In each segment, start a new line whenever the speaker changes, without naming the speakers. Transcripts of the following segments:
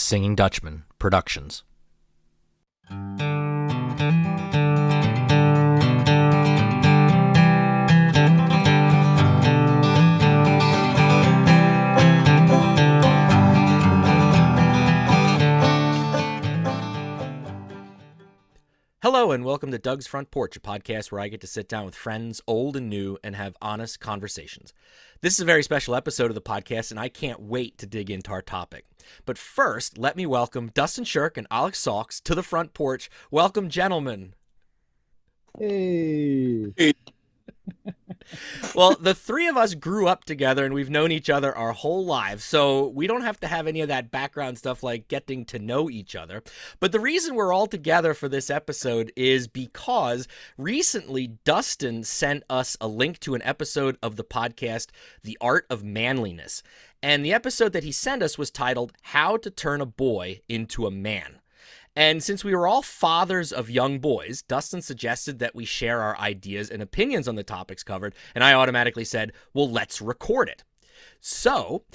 Singing Dutchman Productions. Hello and welcome to Doug's Front Porch, a podcast where I get to sit down with friends, old and new, and have honest conversations. This is a very special episode of the podcast, and I can't wait to dig into our topic. But first, let me welcome Dustin, Shirk, and Aleks Salks to the front porch. Welcome, gentlemen.
Hey.
Well, the three of us grew up together and we've known each other our whole lives, so we don't have to have any of that background stuff like getting to know each other. But the reason we're all together for this episode is because recently Dustin sent us a link to an episode of the podcast, The Art of Manliness. And the episode that he sent us was titled, How to Turn a Boy into a Man. And since we were all fathers of young boys, Dustin suggested that we share our ideas and opinions on the topics covered, and I automatically said, well, let's record it. So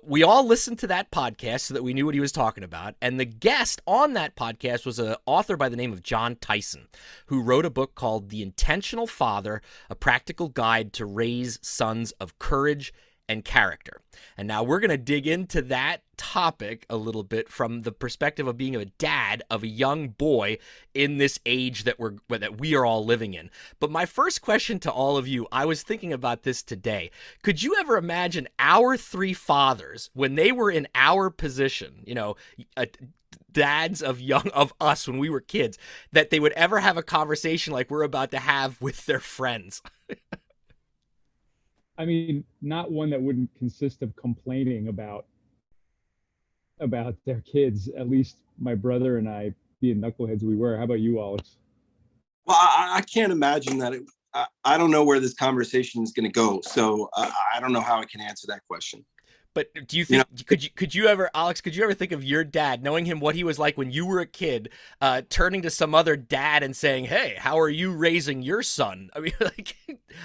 we all listened to that podcast so that we knew what he was talking about, and the guest on that podcast was an author by the name of Jon Tyson, who wrote a book called The Intentional Father, A Practical Guide to Raise Sons of Courage and Character. And now we're going to dig into that topic a little bit from the perspective of being a dad of a young boy in this age that we are all living in. But my first question to all of you, I was thinking about this today. Could you ever imagine our three fathers when they were in our position, you know, dads of us when we were kids, that they would ever have a conversation like we're about to have with their friends?
I mean, not one that wouldn't consist of complaining about their kids, at least my brother and I, being knuckleheads we were. How about you, Aleks?
Well, I can't imagine that. I don't know where this conversation is going to go. So I don't know how I can answer that question.
But do you think, could you ever, Aleks, could you ever think of your dad, knowing him, what he was like when you were a kid, turning to some other dad and saying, hey, how are you raising your son? I mean, like,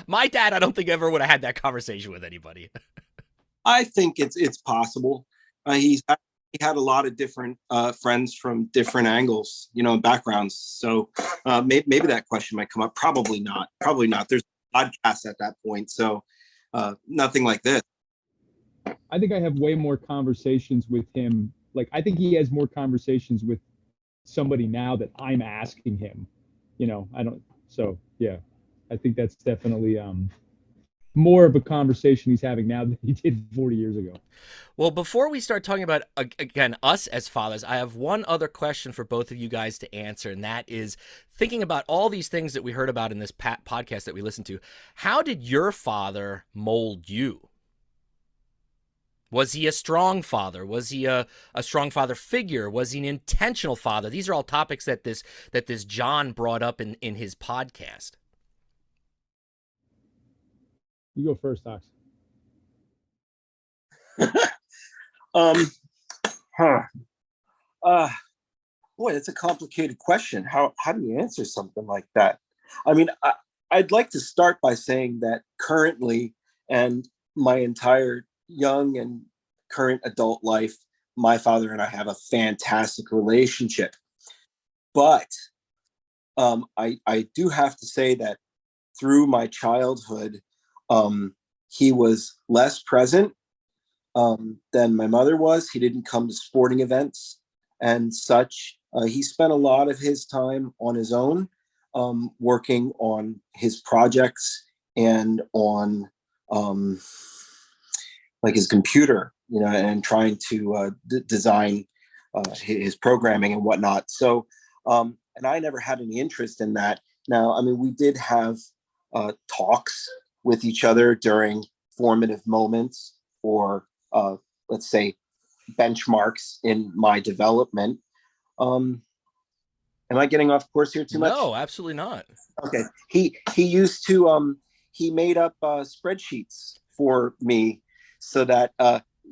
my dad, I don't think ever would have had that conversation with anybody.
I think it's possible. He had a lot of different friends from different angles, backgrounds. So maybe that question might come up. Probably not. There's podcasts at that point. So nothing like this.
I think I have way more conversations with him. Like, I think he has more conversations with somebody now that I'm asking him, yeah, I think that's definitely more of a conversation he's having now than he did 40 years ago.
Well, before we start talking about, again, us as fathers, I have one other question for both of you guys to answer, and that is, thinking about all these things that we heard about in this podcast that we listened to, how did your father mold you? Was he a strong father? Was he a strong father figure? Was he an intentional father? These are all topics that this Jon brought up in his podcast.
You go first, Ox.
Boy, that's a complicated question. How do you answer something like that? I mean, I'd like to start by saying that currently, and my entire young and current adult life, my father and I have a fantastic relationship. But I do have to say that through my childhood, he was less present than my mother was. He didn't come to sporting events and such. He spent a lot of his time on his own, working on his projects and on like his computer, and trying to design his programming and whatnot. So, and I never had any interest in that. Now, I mean, we did have talks with each other during formative moments or, let's say, benchmarks in my development. Am I getting off course here too much?
No, absolutely not.
Okay. He used to, he made up spreadsheets for me so that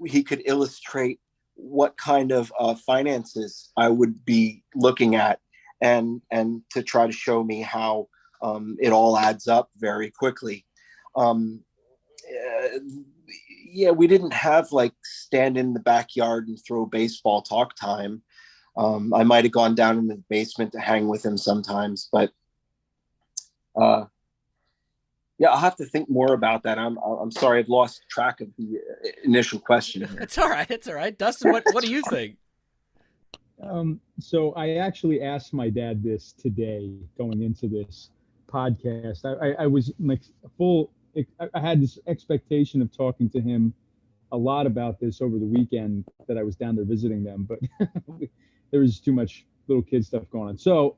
he could illustrate what kind of finances I would be looking at and to try to show me how it all adds up very quickly. yeah, we didn't have like stand in the backyard and throw baseball talk time. I might have gone down in the basement to hang with him sometimes, but uh, yeah, I'll have to think more about that. I'm sorry, I've lost track of the initial question here.
It's all right. It's all right. Dustin, what do you think?
So I actually asked my dad this today going into this podcast. I was like I had this expectation of talking to him a lot about this over the weekend that I was down there visiting them, but there was too much little kid stuff going on. So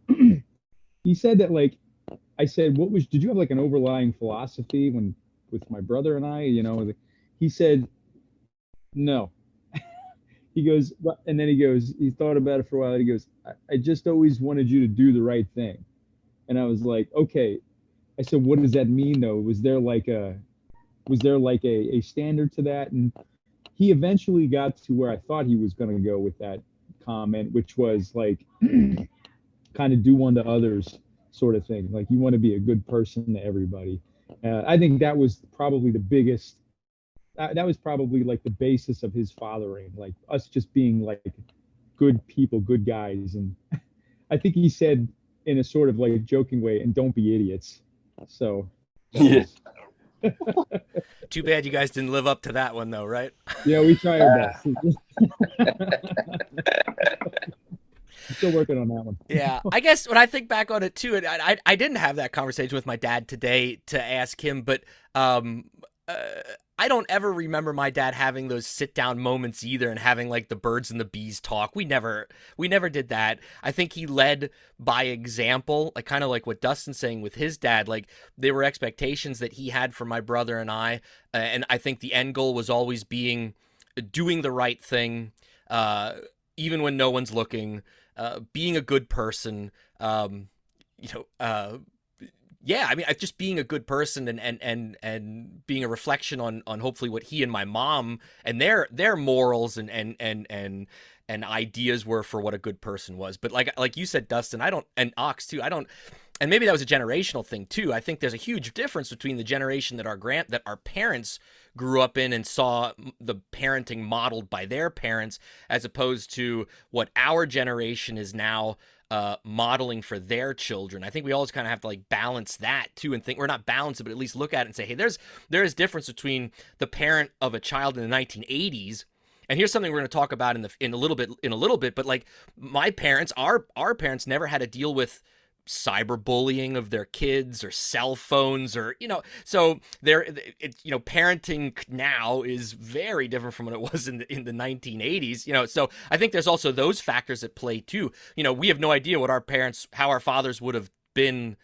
he said that, like, I said, did you have like an overlying philosophy with my brother and I, he said, no. He goes, and then he thought about it for a while. And he goes, I just always wanted you to do the right thing. And I was like, okay. I said, what does that mean though? Was there like a standard to that? And he eventually got to where I thought he was going to go with that comment, which was like kind of do unto others sort of thing. Like, you want to be a good person to everybody. I think that was probably the biggest, that was probably like the basis of his fathering, like us just being like good people, good guys. And I think he said in a sort of like joking way, and don't be idiots. So
Yeah.
Too bad you guys didn't live up to that one though, right?
Yeah, we try our best. Still working on that one.
Yeah, I guess when I think back on it too, and I didn't have that conversation with my dad today to ask him, but I don't ever remember my dad having those sit down moments either and having like the birds and the bees talk. We never did that. I think he led by example, like kind of like what Dustin's saying with his dad. Like, there were expectations that he had for my brother and and I think the end goal was always doing the right thing, even when no one's looking. Being a good person, yeah, I mean, just being a good person and being a reflection on hopefully what he and my mom and their morals and ideas were for what a good person was. But like you said, Dustin, and Ox too, and maybe that was a generational thing too. I think there's a huge difference between the generation that our parents grew up in and saw the parenting modeled by their parents, as opposed to what our generation is now modeling for their children. I think we always kind of have to like balance that too, and think we're not balanced, but at least look at it and say, hey, there is difference between the parent of a child in the 1980s. And here's something we're going to talk about in a little bit. But like my parents, our parents never had to deal with cyberbullying of their kids or cell phones or, so parenting now is very different from what it was in the 1980s, so I think there's also those factors at play too. We have no idea how our fathers would have been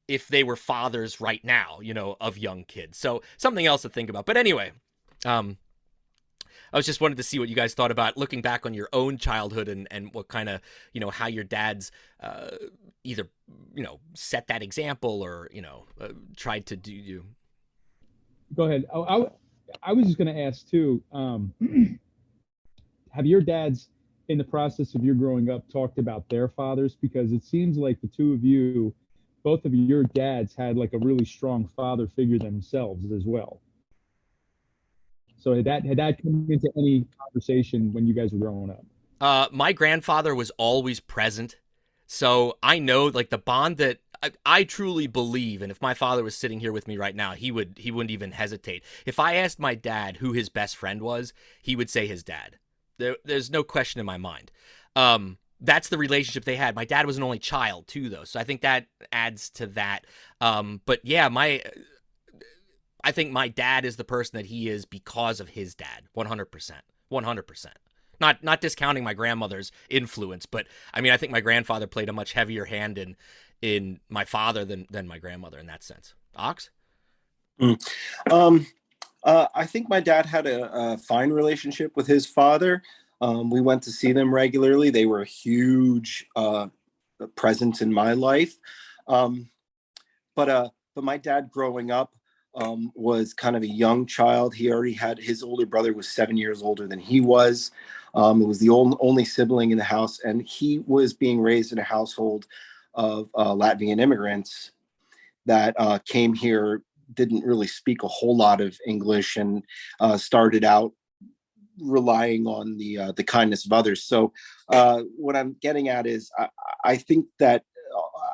if they were fathers right now, of young kids. So something else to think about. But anyway, I was just wanted to see what you guys thought about looking back on your own childhood and what kind of, how your dad's either, set that example or, tried to do you.
Go ahead. I was just going to ask too, have your dads in the process of your growing up talked about their fathers? Because it seems like the two of you, both of your dads had like a really strong father figure themselves as well. So had that come into any conversation when you guys were growing up?
My grandfather was always present. So I know like the bond that I truly believe, and if my father was sitting here with me right now, he wouldn't even hesitate. If I asked my dad who his best friend was, he would say his dad. There's no question in my mind. That's the relationship they had. My dad was an only child too, though, so I think that adds to that. But yeah, I think my dad is the person that he is because of his dad, 100%. 100%. Not discounting my grandmother's influence, but I mean, I think my grandfather played a much heavier hand in my father than my grandmother in that sense. Ox?
I think my dad had a fine relationship with his father. We went to see them regularly. They were a huge presence in my life. But my dad growing up was kind of a young child. He already had, his older brother was 7 years older than he was. It was the only sibling in the house, and he was being raised in a household of Latvian immigrants that came here didn't really speak a whole lot of English, and started out relying on the kindness of others. So what I'm getting at is I think that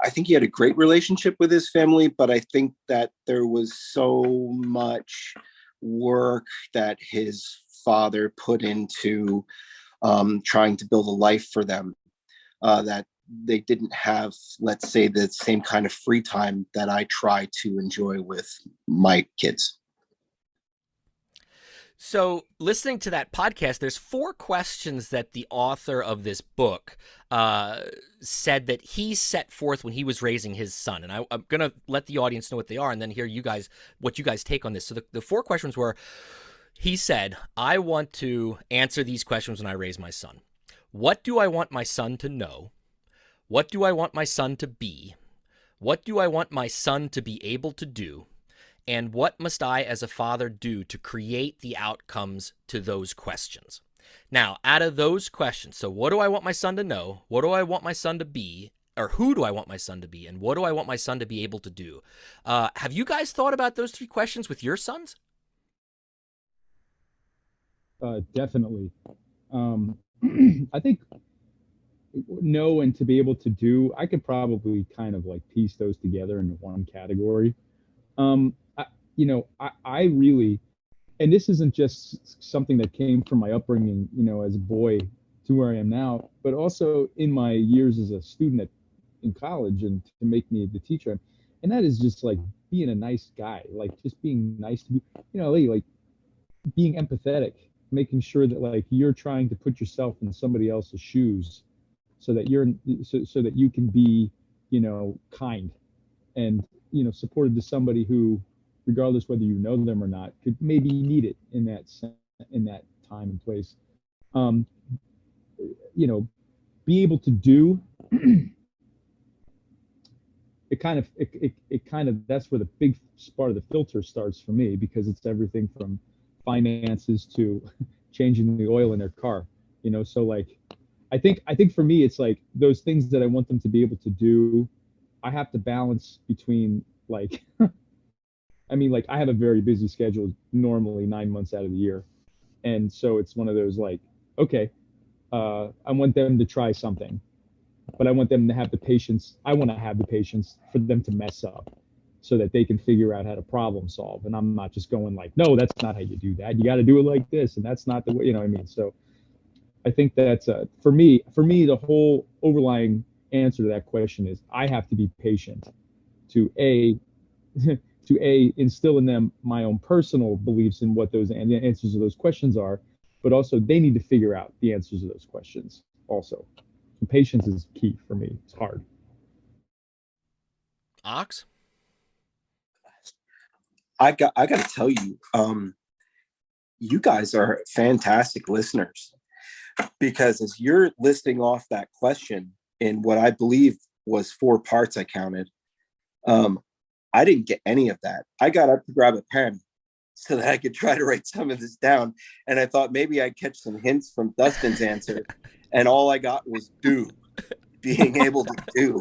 I think he had a great relationship with his family, but I think that there was so much work that his father put into trying to build a life for them, that they didn't have, let's say, the same kind of free time that I try to enjoy with my kids.
So, listening to that podcast, there's 4 questions that the author of this book said that he set forth when he was raising his son. And I'm going to let the audience know what they are and then hear what you guys take on this. So, the 4 questions were, he said, I want to answer these questions when I raise my son. What do I want my son to know? What do I want my son to be? What do I want my son to be able to do? And what must I as a father do to create the outcomes to those questions? Now, out of those questions, so what do I want my son to know? What do I want my son to be? Or who do I want my son to be? And what do I want my son to be able to do? Have you guys thought about those 3 questions with your sons?
Definitely. I think know and to be able to do, I could probably kind of like piece those together into one category. I really, and this isn't just something that came from my upbringing, as a boy to where I am now, but also in my years as a student in college and to make me the teacher. And that is just like being a nice guy, like just being nice to be, like being empathetic, making sure that like you're trying to put yourself in somebody else's shoes so that so that you can be, kind and, supportive to somebody who, regardless whether you know them or not, could maybe need it in that time and place. Be able to do it kind of that's where the big part of the filter starts for me, because it's everything from finances to changing the oil in their car, so like I think for me it's like those things that I want them to be able to do, I have to balance between like like I have a very busy schedule normally 9 months out of the year, and so it's one of those like, okay, I want them to try something, but I want them to have the patience. I want to have the patience for them to mess up so that they can figure out how to problem solve. And I'm not just going like, no, that's not how you do that. You got to do it like this. And that's not the way, what I mean? So I think that's for me, the whole overlying answer to that question is I have to be patient to instill in them my own personal beliefs in what those answers to those questions are, but also they need to figure out the answers to those questions also. So patience is key for me. It's hard.
Ox?
I got to tell you, you guys are fantastic listeners, because as you're listing off that question in what I believe was 4 parts I counted, I didn't get any of that. I got up to grab a pen so that I could try to write some of this down, and I thought maybe I'd catch some hints from Dustin's answer, and all I got was do. Being able to do.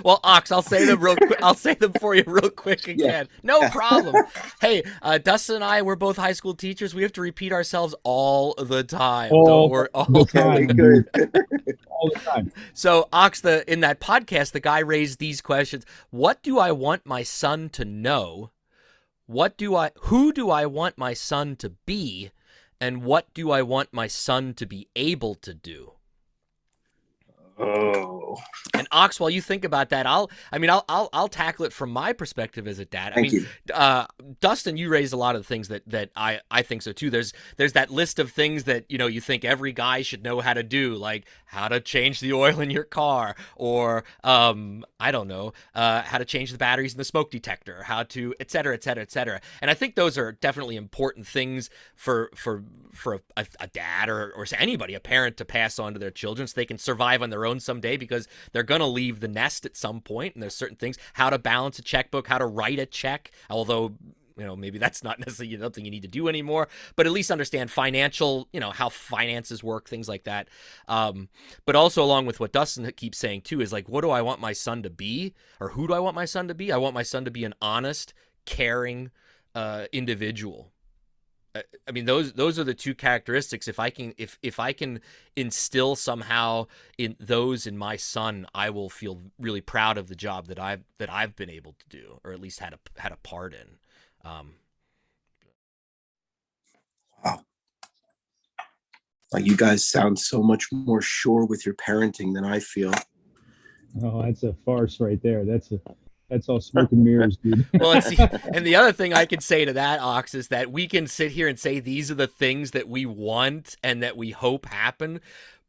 Well, Ox, I'll say them real quick. I'll say them for you real quick again. Yeah. No problem. Hey, Dustin and I, we're both high school teachers. We have to repeat ourselves all the time. All the time. So, Ox, in that podcast, the guy raised these questions. What do I want my son to know? Who do I want my son to be? And what do I want my son to be able to do?
Oh.
And Ox, while you think about that, I'll tackle it from my perspective as a dad.
Thank you.
Dustin, you raised a lot of the things that I think so too. There's that list of things that you think every guy should know how to do, like how to change the oil in your car, or I don't know, how to change the batteries in the smoke detector, how to et cetera, et cetera, et cetera. And I think those are definitely important things for a dad or anybody, a parent, to pass on to their children so they can survive on their own someday, because they're going to leave the nest at some point, and there's certain things, how to balance a checkbook, how to write a check, although maybe that's not necessarily something you need to do anymore, but at least understand financial, how finances work, things like that. But also along with what Dustin keeps saying too is like, what do I want my son to be, or who do I want my son to be? I want my son to be an honest, caring individual. I mean, those are the two characteristics. If I can instill somehow in my son, I will feel really proud of the job that I've been able to do, or at least had a part in.
Wow. You guys sound so much more sure with your parenting than I feel.
Oh, that's a farce right there. That's all smoke and mirrors, dude.
Well, and the other thing I can say to that, Ox, is that we can sit here and say these are the things that we want and that we hope happen,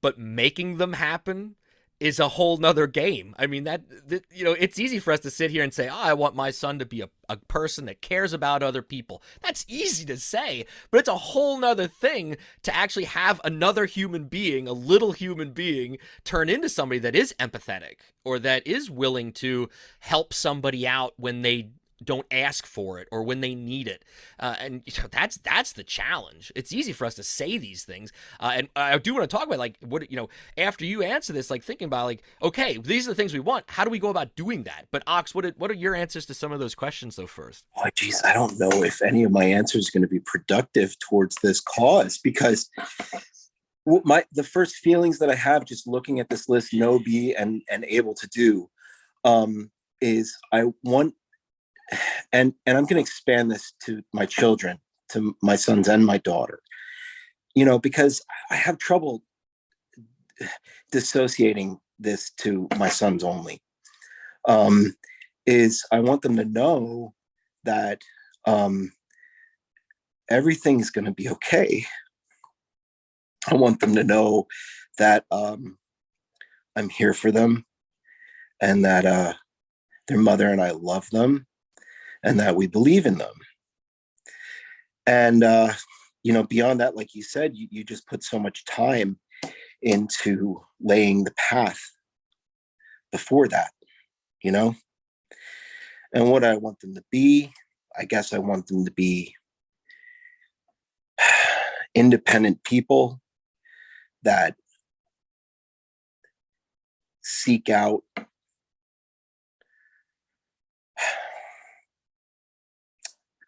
but making them happen is a whole nother game. I mean, that it's easy for us to sit here and say, oh, I want my son to be a person that cares about other people. That's easy to say, but it's a whole nother thing to actually have another human being, a little human being, turn into somebody that is empathetic or that is willing to help somebody out when they don't ask for it or when they need it. And that's the challenge. It's easy for us to say these things. And I do want to talk about like what, after you answer this, like thinking about like, okay, these are the things we want. How do we go about doing that? But Ox, what are your answers to some of those questions though first?
Oh, geez, I don't know if any of my answers are going to be productive towards this cause, because the first feelings that I have just looking at this list, know, be, and able to do, is I want, and I'm going to expand this to my children, to my sons and my daughter, because I have trouble dissociating this to my sons only, is I want them to know that everything's going to be okay. I want them to know that I'm here for them, and that their mother and I love them, and that we believe in them. And, beyond that, like you said, you just put so much time into laying the path before that, and what I want them to be, I guess I want them to be independent people that seek out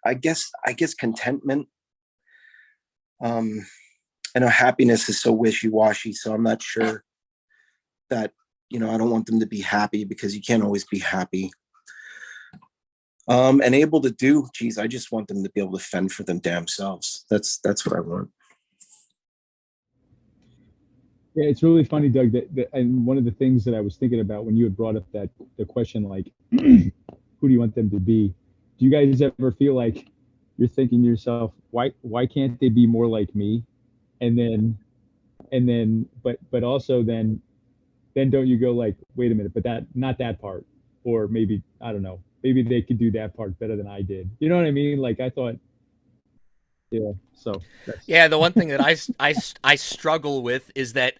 I guess contentment. I know happiness is so wishy-washy, so I'm not sure that, I don't want them to be happy, because you can't always be happy. And able to do, geez, I just want them to be able to fend for them damn selves. That's what I want.
Yeah, it's really funny, Doug, that and one of the things that I was thinking about when you had brought up the question, like, who do you want them to be? Do you guys ever feel like you're thinking to yourself, why can't they be more like me? And then, but also then don't you go like, wait a minute, but not that part, or maybe, I don't know, maybe they could do that part better than I did. You know what I mean? Like I thought, yeah. So
yeah, the one thing that I struggle with is that,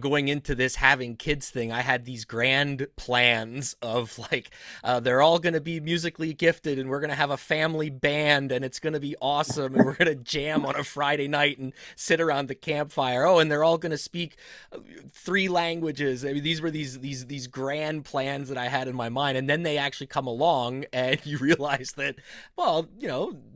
going into this having kids thing, I had these grand plans of like, they're all going to be musically gifted and we're going to have a family band and it's going to be awesome and we're going to jam on a Friday night and sit around the campfire. Oh, and they're all going to speak 3 languages. I mean, these were these grand plans that I had in my mind, and then they actually come along and you realize that, well,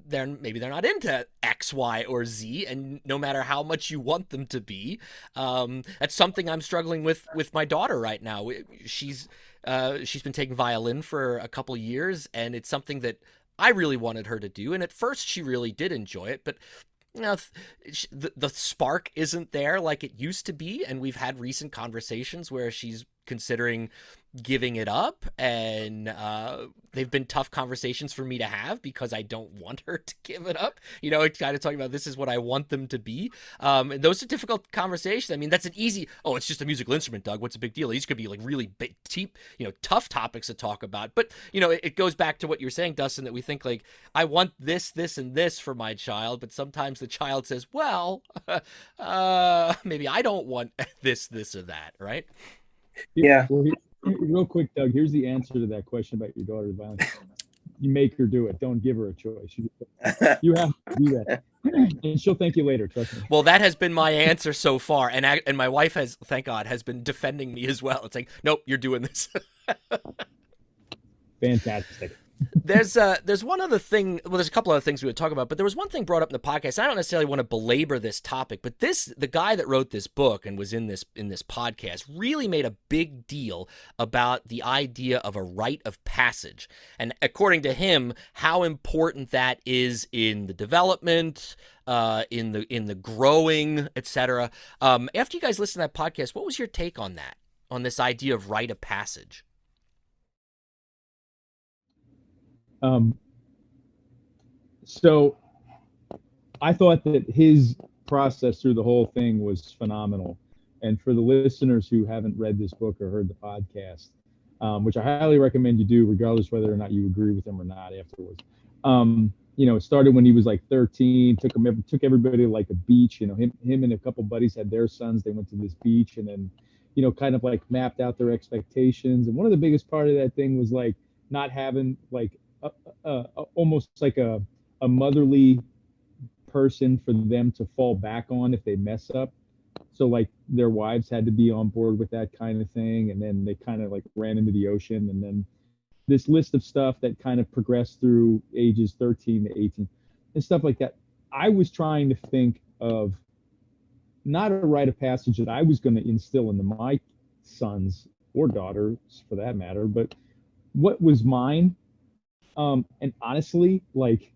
they're not into X, Y, or Z, and no matter how much you want them to be, that's something I'm struggling with my daughter right now. She's been taking violin for a couple years, and it's something that I really wanted her to do. And at first, she really did enjoy it, but the spark isn't there like it used to be. And we've had recent conversations where she's considering giving it up, and they've been tough conversations for me to have because I don't want her to give it up. Kind of talking about this is what I want them to be, and those are difficult conversations. I mean, that's an easy, oh, it's just a musical instrument, Doug, what's a big deal? These could be like really big, deep, tough topics to talk about. But it goes back to what you're saying, Dustin, that we think like, I want this, and this for my child, but sometimes the child says, well, maybe I don't want this or that, right?
Yeah.
Well, real quick, Doug, here's the answer to that question about your daughter's violence. you make her do it. Don't give her a choice. You have to do that, and she'll thank you later. Trust me.
Well, that has been my answer so far, and my wife has, thank God, has been defending me as well. It's like, nope, you're doing this.
Fantastic.
There's one other thing. Well, there's a couple other things we would talk about, but there was one thing brought up in the podcast. I don't necessarily want to belabor this topic, but the guy that wrote this book and was in this podcast really made a big deal about the idea of a rite of passage, and according to him, how important that is in the development, in the growing, etc. After you guys listened to that podcast, what was your take on that? On this idea of rite of passage?
So I thought that his process through the whole thing was phenomenal. And for the listeners who haven't read this book or heard the podcast, which I highly recommend you do, regardless whether or not you agree with him or not afterwards. It started when he was like 13, took everybody to like a beach, him and a couple buddies had their sons. They went to this beach and then, kind of like mapped out their expectations. And one of the biggest part of that thing was like not having like almost like a motherly person for them to fall back on if they mess up. So like their wives had to be on board with that kind of thing. And then they kind of like ran into the ocean. And then this list of stuff that kind of progressed through ages 13 to 18 and stuff like that. I was trying to think of not a rite of passage that I was going to instill into my sons or daughters for that matter, but what was mine. And honestly, like,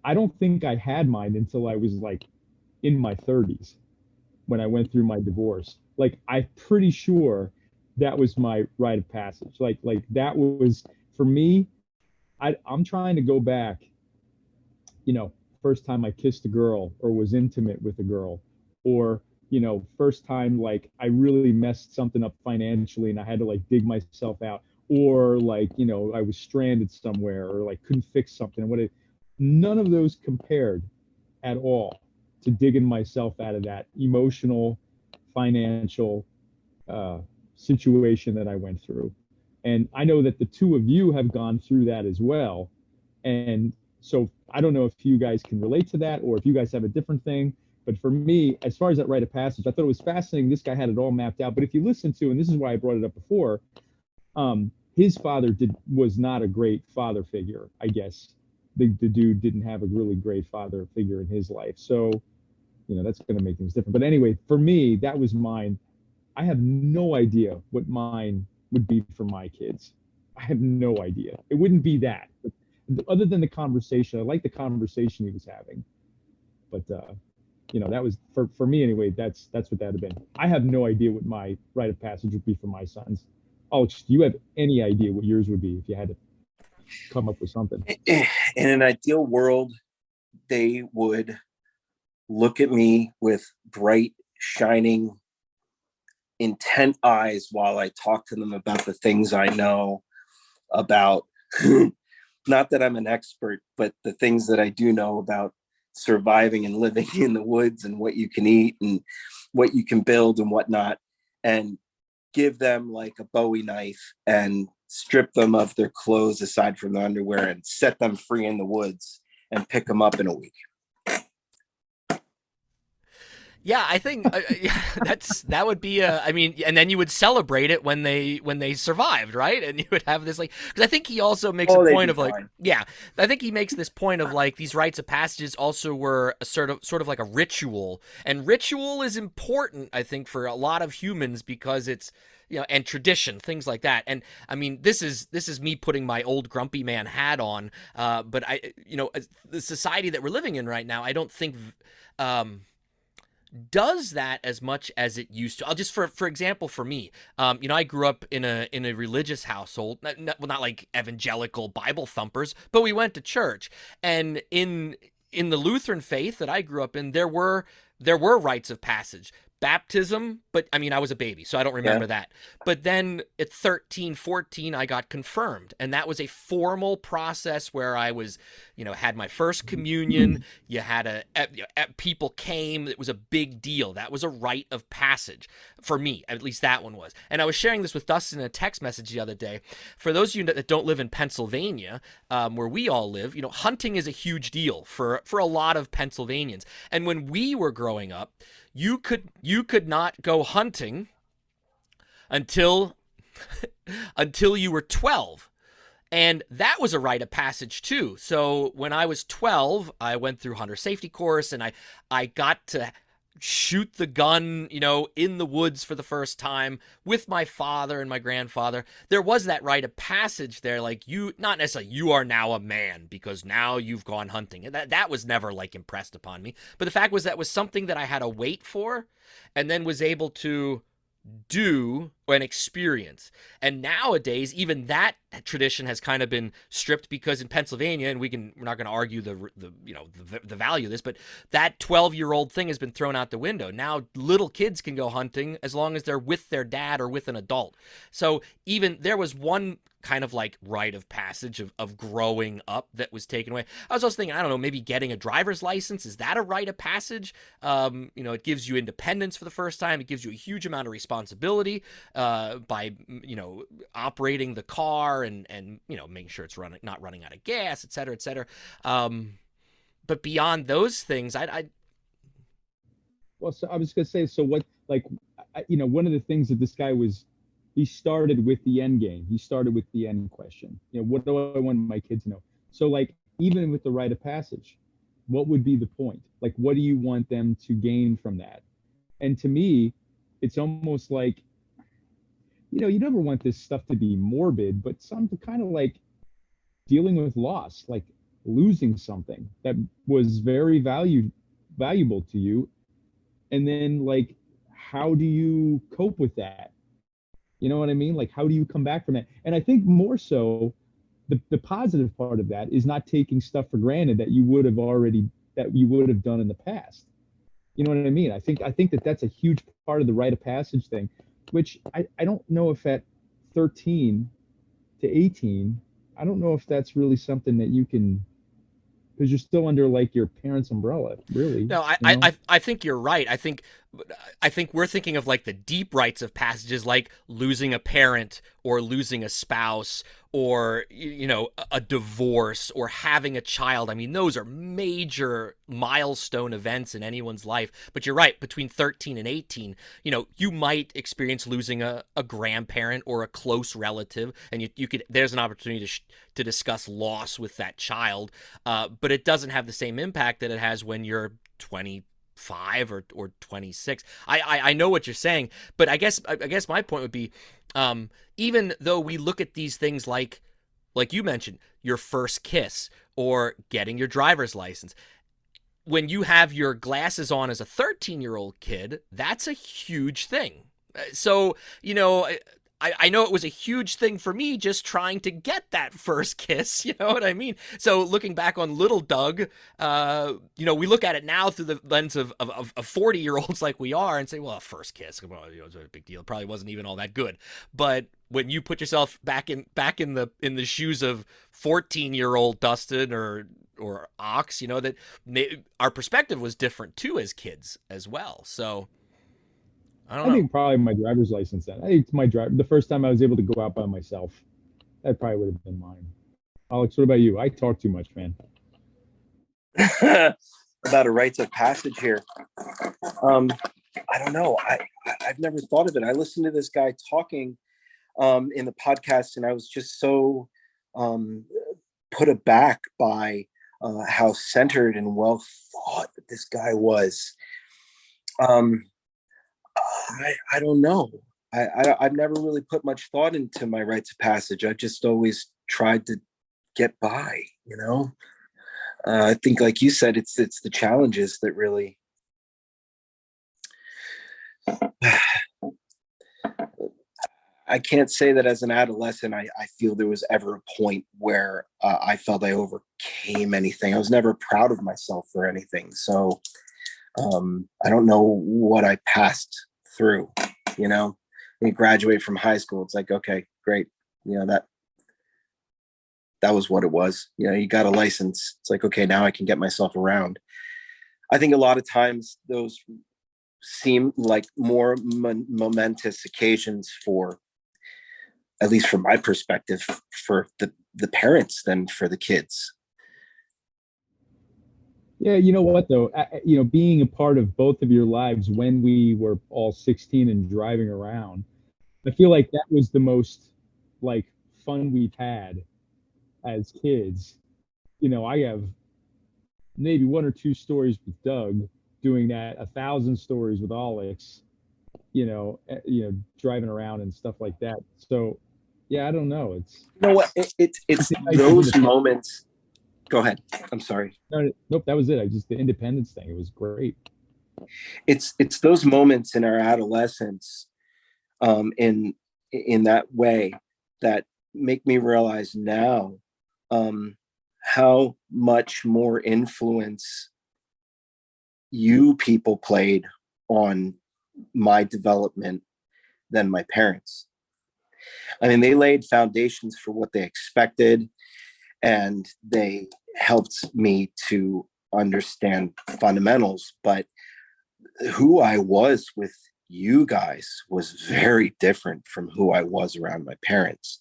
I don't think I had mine until I was like in my 30s when I went through my divorce. Like, I'm pretty sure that was my rite of passage. Like that was for me. I'm trying to go back, first time I kissed a girl or was intimate with a girl, or, first time like I really messed something up financially and I had to like dig myself out. Or like, I was stranded somewhere or like couldn't fix something. None of those compared at all to digging myself out of that emotional, financial situation that I went through. And I know that the two of you have gone through that as well. And so I don't know if you guys can relate to that or if you guys have a different thing. But for me, as far as that rite of passage, I thought it was fascinating. This guy had it all mapped out. But if you listen to, and this is why I brought it up before, his father was not a great father figure, I guess. The dude didn't have a really great father figure in his life. So, that's going to make things different. But anyway, for me, that was mine. I have no idea what mine would be for my kids. I have no idea. It wouldn't be that. But other than the conversation, I like the conversation he was having. But, that was, for me anyway, that's what that had been. I have no idea what my rite of passage would be for my sons. Aleks, do you have any idea what yours would be if you had to come up with something?
In an ideal world, they would look at me with bright, shining, intent eyes while I talk to them about the things I know about, not that I'm an expert, but the things that I do know about surviving and living in the woods and what you can eat and what you can build and whatnot. And give them like a Bowie knife and strip them of their clothes aside from the underwear and set them free in the woods and pick them up in a week.
Yeah, I think that would be and then you would celebrate it when they survived, right? And you would have this like, because I think he also makes a point of like, yeah, I think he makes this point of like these rites of passages also were a sort of like a ritual, and ritual is important, I think, for a lot of humans because it's, and tradition, things like that. And I mean, this is me putting my old grumpy man hat on, but the society that we're living in right now, I don't think does that as much as it used to. I'll just, for example, for me, I grew up in a religious household, not like evangelical Bible thumpers, but we went to church, and in the Lutheran faith that I grew up in, there were rites of passage. Baptism, but I mean, I was a baby, so I don't remember that. But then at 13, 14, I got confirmed. And that was a formal process where I was, had my first communion. You had people came. It was a big deal. That was a rite of passage for me. At least that one was. And I was sharing this with Dustin in a text message the other day. For those of you that don't live in Pennsylvania, where we all live, hunting is a huge deal for a lot of Pennsylvanians. And when we were growing up, you could not go hunting until you were 12. And that was a rite of passage too. So when I was 12, I went through hunter safety course, and I got to shoot the gun, in the woods for the first time with my father and my grandfather. There was that rite of passage there, like not necessarily you are now a man because now you've gone hunting. And that was never like impressed upon me. But the fact was that was something that I had to wait for and then was able to do an experience. And nowadays, even that tradition has kind of been stripped, because in Pennsylvania, and we're not going to argue the value of this, but that 12-year-old thing has been thrown out the window. Now little kids can go hunting as long as they're with their dad or with an adult. So even there was one kind of like rite of passage of growing up that was taken away. I was also thinking, I don't know, maybe getting a driver's license. Is that a rite of passage? It gives you independence for the first time. It gives you a huge amount of responsibility by, operating the car and making sure it's not running out of gas, et cetera, et cetera. But beyond those things,
Well, so I was going to say, so what, like, one of the things that this guy he started with the end game. He started with the end question. What do I want my kids to know? So, like, even with the rite of passage, what would be the point? Like, what do you want them to gain from that? And to me, it's almost like, you never want this stuff to be morbid, but some kind of like dealing with loss, like losing something that was very valuable to you. And then, like, how do you cope with that? You know what I mean? Like, how do you come back from that? And I think more so, the positive part of that is not taking stuff for granted that you would have done in the past. You know what I mean? I think that that's a huge part of the rite of passage thing, which I don't know if at 13 to 18, I don't know if that's really something that you can, because you're still under like your parents' umbrella, really.
No, I think you're right. I think we're thinking of like the deep rites of passages, like losing a parent or losing a spouse or a divorce or having a child. I mean, those are major milestone events in anyone's life. But you're right, between 13 and 18, you might experience losing a grandparent or a close relative, and there's an opportunity to discuss loss with that child. But it doesn't have the same impact that it has when you're 25 or 26. I know what you're saying, but I guess my point would be, even though we look at these things like you mentioned, your first kiss or getting your driver's license, when you have your glasses on as a 13-year-old kid, that's a huge thing. So, I know it was a huge thing for me just trying to get that first kiss, you know what I mean? So looking back on little Doug, we look at it now through the lens of 40-year-olds like we are and say, well, first kiss, come on, it's a big deal. It probably wasn't even all that good. But when you put yourself back in the shoes of 14-year-old Dustin or Ox, our perspective was different too as kids as well. So I
think probably my driver's license then. I think the first time I was able to go out by myself, that probably would have been mine. Aleks, what about you? I talk too much, man.
About a rites of passage here. I don't know. I've never thought of it. I listened to this guy talking in the podcast, and I was just so put aback by how centered and well thought that this guy was. I don't know. I've never really put much thought into my rites of passage. I just always tried to get by, I think, like you said, it's the challenges that really I can't say that as an adolescent, I feel there was ever a point where I felt I overcame anything. I was never proud of myself for anything. So I don't know what I passed through, when you graduate from high school, it's like, okay, great. That that was what it was. You know, you got a license. It's like, okay, now I can get myself around. I think a lot of times those seem like more momentous occasions for, at least from my perspective, for the parents than for the kids.
Yeah, you know what though, being a part of both of your lives when we were all 16 and driving around, I feel like that was the most like fun we've had as kids. I have maybe one or two stories with Doug doing that, 1,000 stories with Aleks, driving around and stuff like that. So, yeah, I don't know.
You know what? It's those moments. Go ahead. I'm sorry.
No, nope, that was it. The independence thing. It was great.
It's those moments in our adolescence, in that way, that make me realize now how much more influence you people played on my development than my parents. I mean, they laid foundations for what they expected, and they helped me to understand fundamentals. But who I was with you guys was very different from who I was around my parents.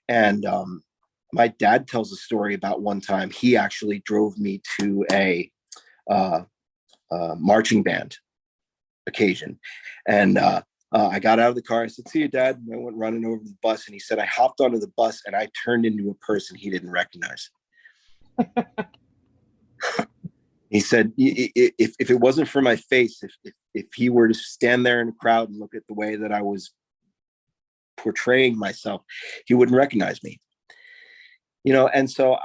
And my dad tells a story about one time he actually drove me to a marching band occasion. And I got out of the car. I said, "See you, Dad." And I went running over to the bus. And he said, "I hopped onto the bus and I turned into a person he didn't recognize." He said, if it wasn't for my face, if he were to stand there in a crowd and look at the way that I was portraying myself, he wouldn't recognize me. And so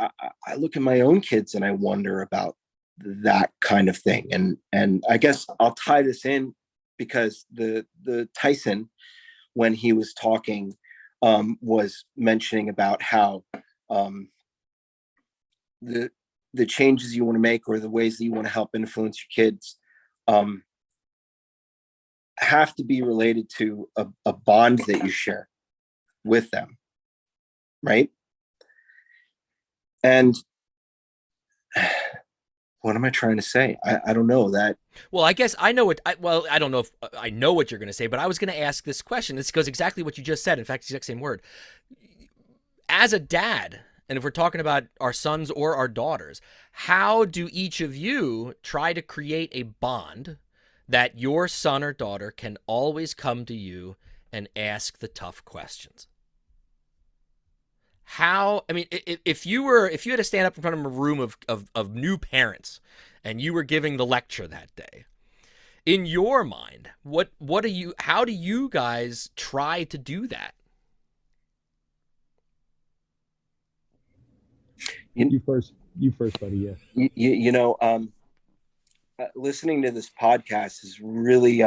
I look at my own kids and I wonder about that kind of thing. And I guess I'll tie this in because the Tyson, when he was talking, was mentioning about how the changes you want to make or the ways that you want to help influence your kids have to be related to a bond that you share with them, right? And what am I trying to say? I don't know that.
Well, I guess I know what. I don't know if I know what you're going to say, but I was going to ask this question. This goes exactly what you just said. In fact, the exact same word. As a dad, and if we're talking about our sons or our daughters, how do each of you try to create a bond that your son or daughter can always come to you and ask the tough questions? How, I mean, if you had to stand up in front of a room of new parents and you were giving the lecture that day, in your mind, how do you guys try to do that?
You first, buddy.
Yeah. Listening to this podcast is really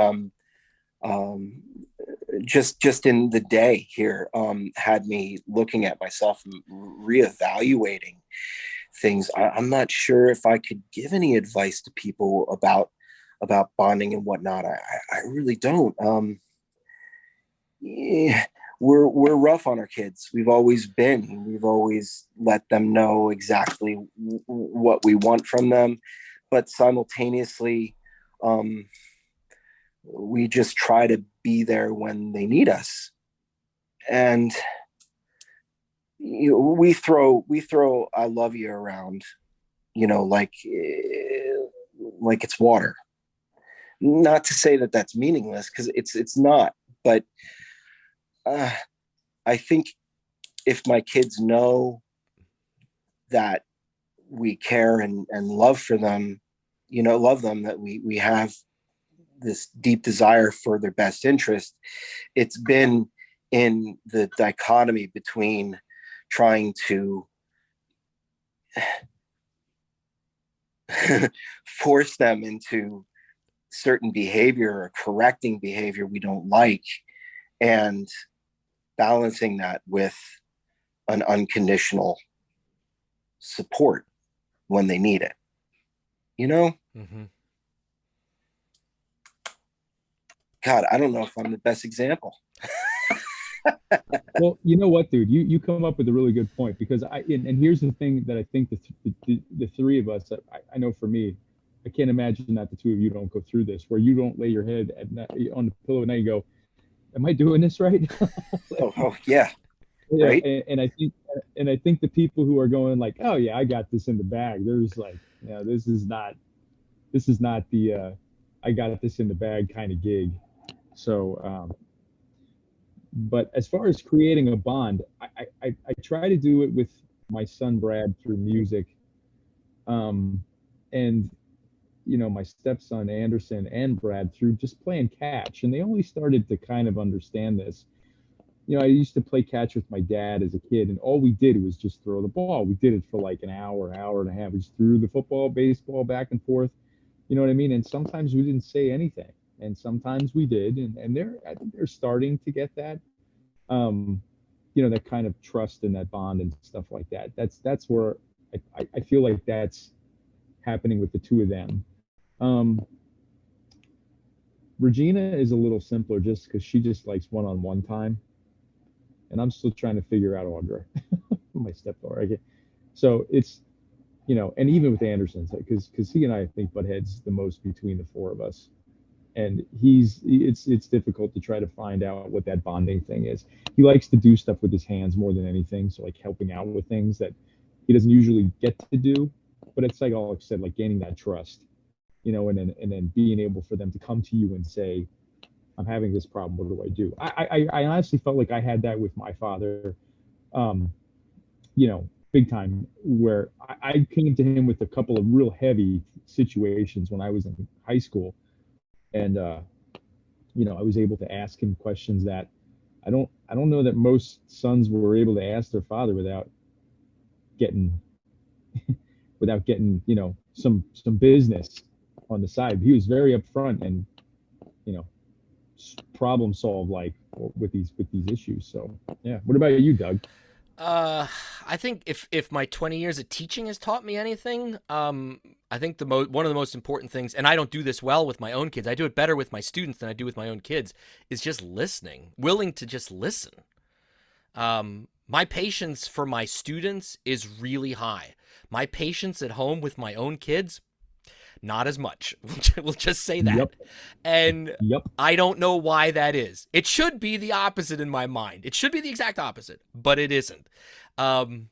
just in the day here had me looking at myself and reevaluating things. I'm not sure if I could give any advice to people about bonding and whatnot. I really don't. Yeah, we're rough on our kids. We've always been. We've always let them know exactly what we want from them, but simultaneously, we just try to be there when they need us. And we throw "I love you" around, like it's water. Not to say that that's meaningless, because it's not. But I think if my kids know that we care and love for them, love them, that we have this deep desire for their best interest, it's been in the dichotomy between trying to force them into certain behavior or correcting behavior we don't like, and balancing that with an unconditional support when they need it. Mm-hmm. God, I don't know if I'm the best example.
Well, you know what, dude, you come up with a really good point because and here's the thing that I think the three of us, I know for me, I can't imagine that the two of you don't go through this, where you don't lay your head at night, on the pillow at night and go, "Am I doing this right?"
Oh, oh yeah,
Yeah,
right.
and I think the people who are going like, "Oh yeah, I got this in the bag," there's like, this is not the I got this in the bag kind of gig. So, but as far as creating a bond, I try to do it with my son Brad through music, and my stepson Anderson and Brad through just playing catch, and they only started to kind of understand this. I used to play catch with my dad as a kid, and all we did was just throw the ball. We did it for like an hour and a half. We just threw the football, baseball back and forth. You know what I mean? And sometimes we didn't say anything, and sometimes we did, and I think they're starting to get that, um, that kind of trust and that bond and stuff like that. That's where I feel like that's happening with the two of them. Um, Regina is a little simpler just because she just likes one-on-one time, and I'm still trying to figure out Audra, my stepdaughter. So it's and even with Anderson, because he and I think butt heads the most between the four of us, and it's difficult to try to find out what that bonding thing is. He likes to do stuff with his hands more than anything, so like helping out with things that he doesn't usually get to do. But it's like Alex said, like gaining that trust, and then being able for them to come to you and say, "I'm having this problem. What do I do?" I honestly felt like I had that with my father, um, big time, where I came to him with a couple of real heavy situations when I was in high school, and I was able to ask him questions that I don't know that most sons were able to ask their father getting getting some business on the side. He was very upfront and you know problem solve like with these issues. So yeah. What about you, Doug?
Uh, I think if my 20 years of teaching has taught me anything, I think one of the most important things, and I don't do this well with my own kids. I do it better with my students than I do with my own kids. Is just listening, willing to just listen. My patience for my students is really high. My patience at home with my own kids, not as much. We'll just say that.
Yep.
And
Yep.
I don't know why that is. It should be the opposite in my mind. It should be the exact opposite, but it isn't. Um,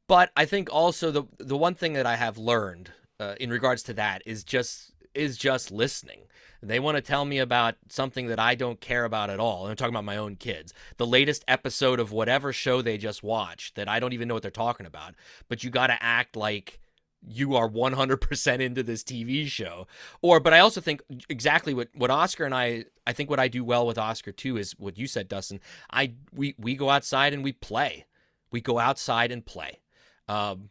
but I think also the one thing that I have learned in regards to that is just listening. They want to tell me about something that I don't care about at all. And I'm talking about my own kids. The latest episode of whatever show they just watched that I don't even know what they're talking about. But you got to act like you are 100% into this TV show. But I also think exactly what Oscar and I think what I do well with Oscar too is what you said, Dustin. We go outside and we play. We go outside and play. Um,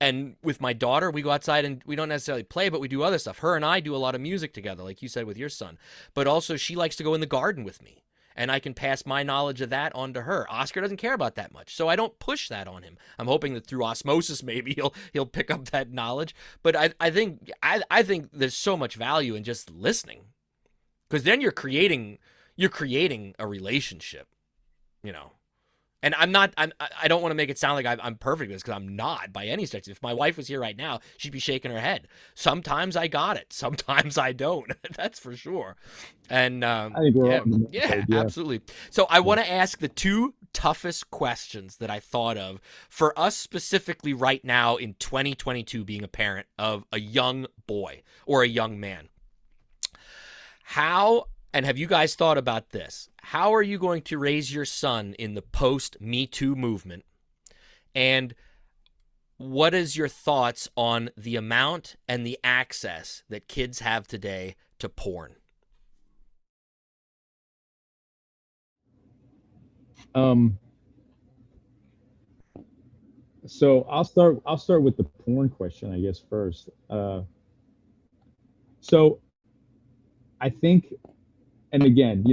and with my daughter, we go outside and we don't necessarily play, but we do other stuff. Her and I do a lot of music together, like you said with your son. But also, she likes to go in the garden with me, and I can pass my knowledge of that on to her. Oscar doesn't care about that much, so I don't push that on him. I'm hoping that through osmosis, maybe he'll pick up that knowledge. But I think there's so much value in just listening, because then you're creating a relationship, you know. And I don't want to make it sound like I'm perfect at this, because I'm not by any stretch. If my wife was here right now, she'd be shaking her head. Sometimes I got it. Sometimes I don't. That's for sure. And
I think we're
yeah,
all in the
yeah,
mode. Yeah.
absolutely. So I
Yeah.
want to ask the two toughest questions that I thought of for us specifically right now in 2022, being a parent of a young boy or a young man. How, and have you guys thought about this? How are you going to raise your son in the post Me Too movement? And what is your thoughts on the amount and the access that kids have today to porn?
Um, so I'll start with the porn question, I guess, first. So I think, and again,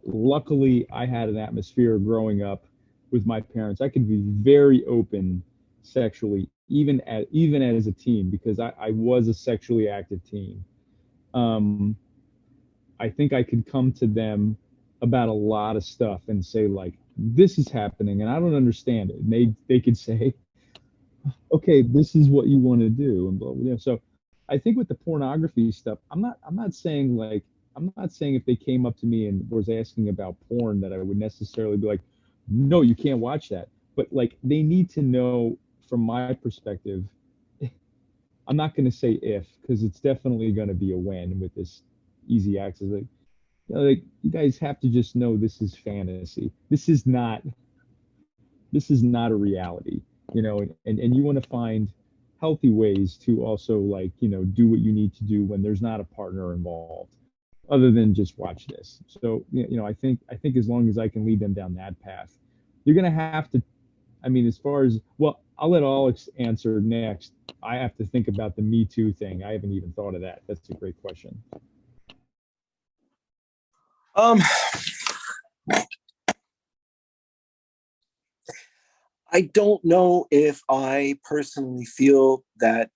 luckily I had an atmosphere growing up with my parents. I could be very open sexually, even as a teen, because I was a sexually active teen. Um, I think I could come to them about a lot of stuff and say like, this is happening and I don't understand it. And they could say, okay, this is what you want to do, and blah, blah, blah. So I think with the pornography stuff, I'm not saying like, I'm not saying if they came up to me and was asking about porn that I would necessarily be like, no, you can't watch that. But like they need to know from my perspective. I'm not going to say if, because it's definitely going to be a when with this easy access. Like you guys have to just know this is fantasy. This is not a reality, and you want to find healthy ways to also like, do what you need to do when there's not a partner involved other than just watch this. So, I think as long as I can lead them down that path, you're going to have to, I mean, as far as, well, I'll let Alex answer next. I have to think about the Me Too thing. I haven't even thought of that. That's a great question.
Um, I don't know if I personally feel that.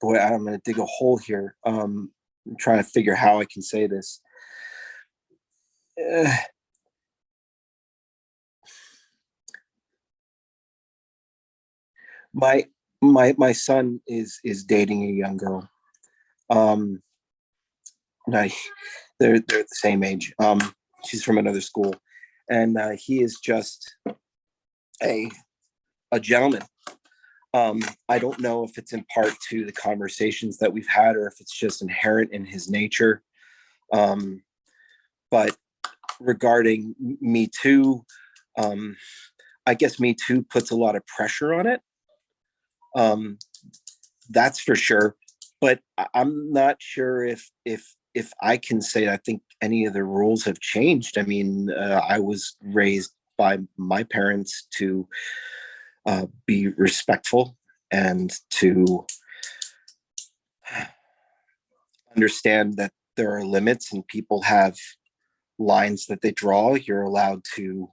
Boy, I'm going to dig a hole here. I'm trying to figure how I can say this. Uh, my my son is dating a young girl. Um, I, they're the same age. She's from another school, and he is just a a gentleman. I don't know if it's in part to the conversations that we've had or if it's just inherent in his nature. Um, but regarding Me Too, um, I guess Me Too puts a lot of pressure on it. Um, that's for sure. But I'm not sure if I can say I think any of the rules have changed. I mean, I was raised by my parents to be respectful and to understand that there are limits and people have lines that they draw. You're allowed to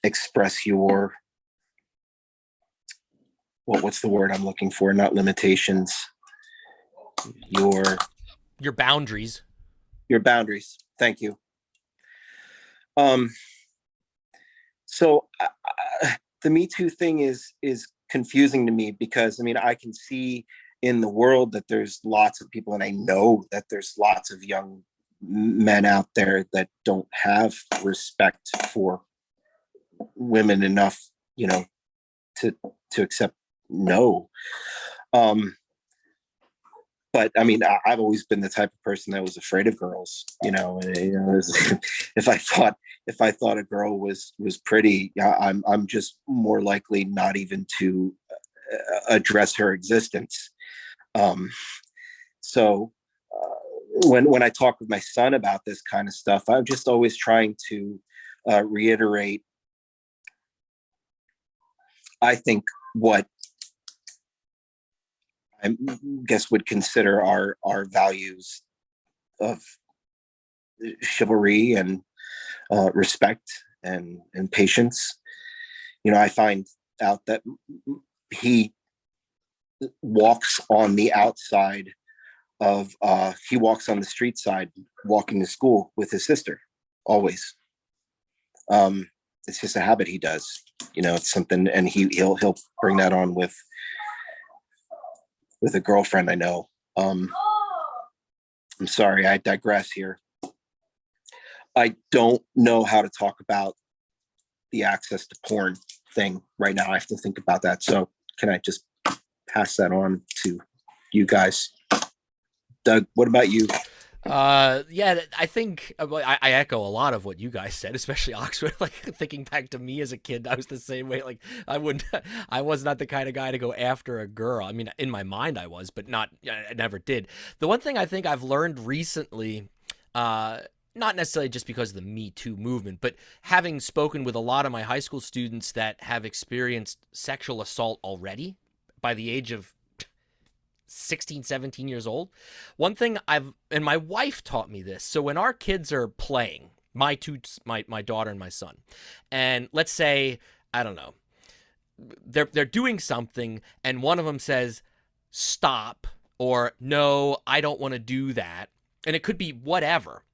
express your what's the word I'm looking for? Not limitations. Your
Your boundaries.
your boundaries. Thank you. Um, so the Me Too thing is confusing to me because I mean I can see in the world that there's lots of people, and I know that there's lots of young men out there that don't have respect for women enough, to accept no. Um, but I mean, I've always been the type of person that was afraid of girls. If I thought a girl was pretty, I'm just more likely not even to address her existence. So when I talk with my son about this kind of stuff, I'm just always trying to reiterate. I think what I guess would consider our values of chivalry and respect and patience. I find out that he walks on the outside of he walks on the street side walking to school with his sister always. It's just a habit he does. It's something, and he'll bring that on with a girlfriend I know. I'm sorry, I digress here. I don't know how to talk about the access to porn thing right now. I have to think about that. So can I just pass that on to you guys? Doug, what about you?
Yeah, I think I echo a lot of what you guys said, especially Oxford. Like thinking back to me as a kid, I was the same way. Like I was not the kind of guy to go after a girl. I mean, in my mind I was, but I never did. The one thing I think I've learned recently, not necessarily just because of the Me Too movement, but having spoken with a lot of my high school students that have experienced sexual assault already by the age of 16, 17 years old. One thing and my wife taught me this. So when our kids are playing, my daughter and my son, and let's say, I don't know, they're doing something and one of them says, stop, or no, I don't want to do that. And it could be whatever.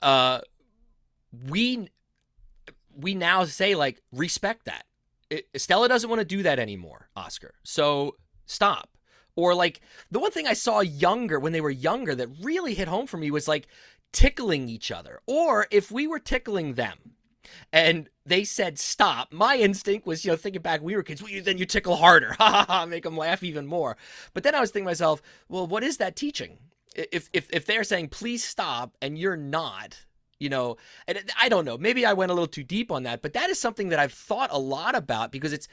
we now say, like, respect that. Stella doesn't want to do that anymore, Oscar. So stop. Or, like, the one thing I saw when they were younger that really hit home for me was, like, tickling each other. Or if we were tickling them and they said stop, my instinct was, thinking back, we were kids, well, then you tickle harder. Ha ha ha, make them laugh even more. But then I was thinking to myself, well, what is that teaching? If they're saying please stop and you're not, and I don't know, maybe I went a little too deep on that, but that is something that I've thought a lot about, because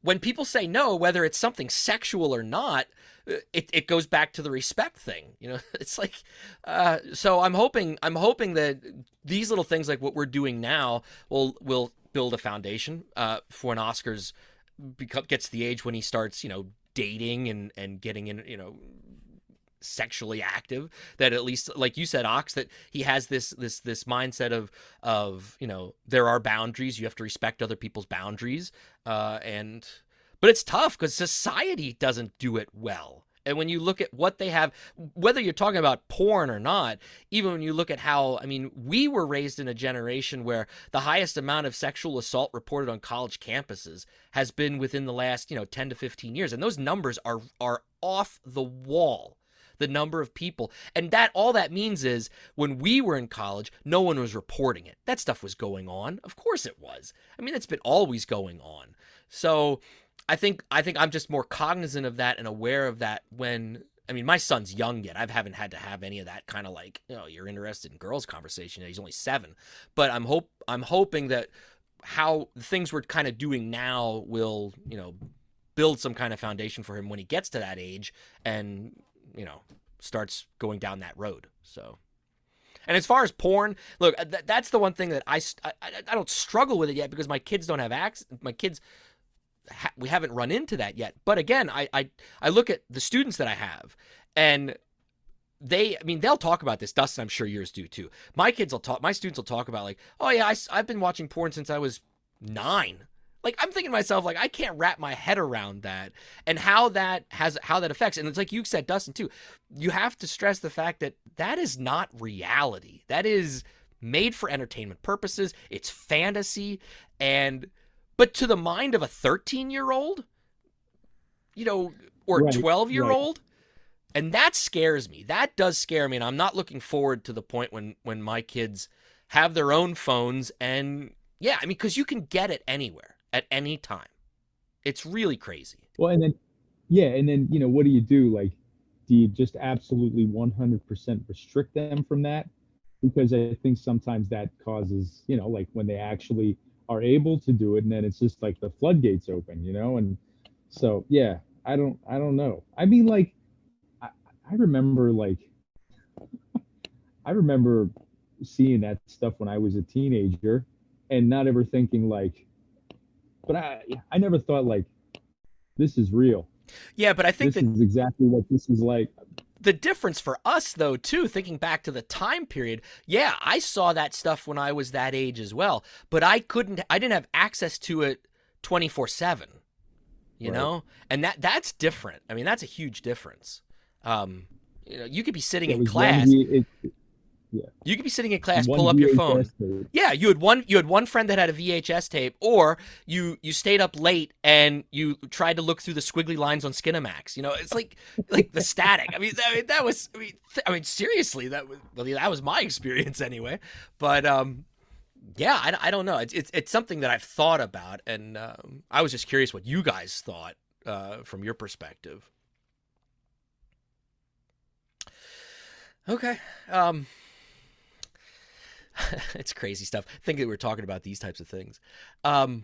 when people say no, whether it's something sexual or not, it goes back to the respect thing. It's like, so I'm hoping that these little things, like what we're doing now, will build a foundation for when Oscar's gets to the age when he starts, dating and getting in, sexually active, that at least, like you said, Ox, that he has this mindset of there are boundaries, you have to respect other people's boundaries, but it's tough because society doesn't do it well. And when you look at what they have, whether you're talking about porn or not, even when you look at how, we were raised in a generation where the highest amount of sexual assault reported on college campuses has been within the last 10 to 15 years, and those numbers are off the wall. The number of people. And all that means is when we were in college, no one was reporting it. That stuff was going on. Of course it was. It's been always going on. So I think I'm just more cognizant of that and aware of that when, my son's young yet. I haven't had to have any of that kind of like, you're interested in girls conversation. He's only 7. But I'm hoping that how things we're kind of doing now will, build some kind of foundation for him when he gets to that age and starts going down that road. So, and as far as porn, look, that's the one thing that I don't struggle with it yet, because my kids don't have access. My kids, we haven't run into that yet. But again, I look at the students that I have, and they'll talk about this. Dustin, I'm sure yours do too. My students will talk about, like, oh yeah, I've been watching porn since I was 9. Like, I'm thinking to myself, like, I can't wrap my head around that and how that affects. And it's like you said, Dustin, too. You have to stress the fact that is not reality. That is made for entertainment purposes. It's fantasy. But to the mind of a 13-year-old, or a 12-year-old, and that scares me. That does scare me. And I'm not looking forward to the point when my kids have their own phones. And yeah, because you can get it anywhere. At any time. It's really crazy.
Well, and then what do you do? Like, do you just absolutely 100% restrict them from that? Because I think sometimes that causes, like when they actually are able to do it, and then it's just like the floodgates open, and so, yeah, I don't know. I remember seeing that stuff when I was a teenager and not ever thinking like, but I never thought like, this is real.
Yeah, but I think
this is exactly what this is like.
The difference for us, though, too, thinking back to the time period, yeah, I saw that stuff when I was that age as well, but I didn't have access to it 24/7, you know? And that's different. That's a huge difference. You could be sitting in class. Yeah. You could be sitting in class, pull up your phone. Tape. Yeah, you had one friend that had a VHS tape, or you stayed up late and you tried to look through the squiggly lines on Skinamax. It's like the static. That was seriously, that was my experience anyway. But yeah, I don't know. It's something that I've thought about, and I was just curious what you guys thought from your perspective. Okay. It's crazy stuff. Thinking we were talking about these types of things. Well,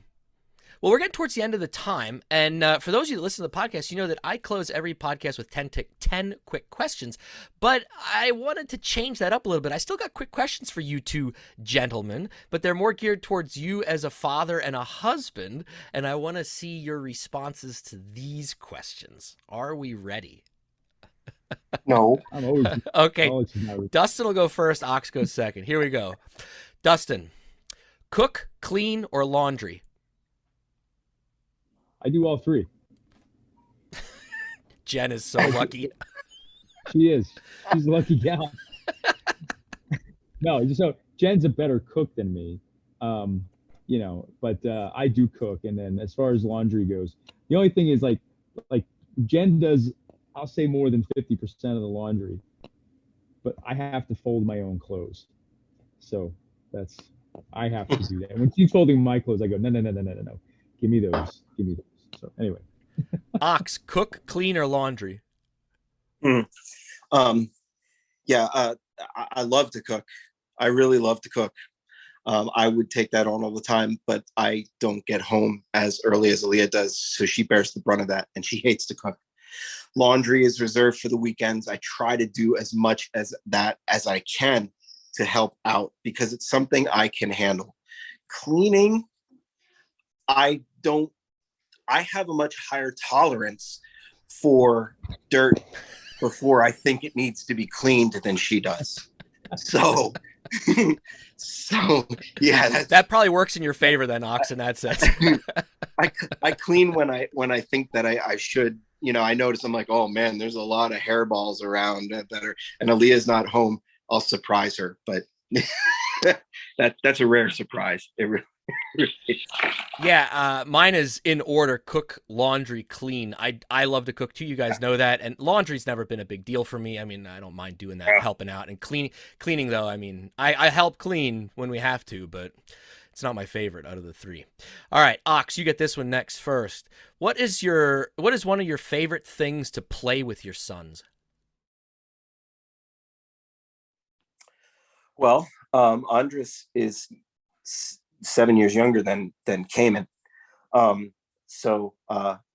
we're getting towards the end of the time. And for those of you that listen to the podcast, you know that I close every podcast with 10 quick questions. But I wanted to change that up a little bit. I still got quick questions for you two gentlemen, but they're more geared towards you as a father and a husband. And I want to see your responses to these questions. Are we ready?
No.
I'm always
okay. Dustin will go first. Ox goes second. Here we go. Dustin, cook, clean, or laundry?
I do all 3.
Jen is so lucky.
She is. She's a lucky gal. No, so Jen's a better cook than me. But I do cook. And then as far as laundry goes, the only thing is like Jen does, I'll say more than 50% of the laundry, but I have to fold my own clothes. So that's, I have to do that. When she's folding my clothes, I go, no, no, no, no, no, no, no. Give me those. Give me those. So anyway.
Ox, cook, clean, or laundry?
Mm. Um, yeah, I love to cook. I really love to cook. I would take that on all the time, but I don't get home as early as Aaliyah does, so she bears the brunt of that, and she hates to cook. Laundry is reserved for the weekends. I try to do as much as that as I can to help out because it's something I can handle. Cleaning, I don't. I have a much higher tolerance for dirt before I think it needs to be cleaned than she does. So, so yeah,
that probably works in your favor then, Ox, in that sense.
I clean when I think that I should. You know, I notice I'm like, oh man, there's a lot of hairballs around that are, and Aaliyah's not home. I'll surprise her, but that's a rare surprise. It really.
Yeah, mine is in order: cook, laundry, clean. I love to cook too. You guys know that, and laundry's never been a big deal for me. I mean, I don't mind doing that, helping out, and cleaning though. I mean, I help clean when we have to, but it's not my favorite out of the three. All right, Ox, you get this one next first. What is one of your favorite things to play with your sons?
Well, Andres is 7 years younger than Cayman. So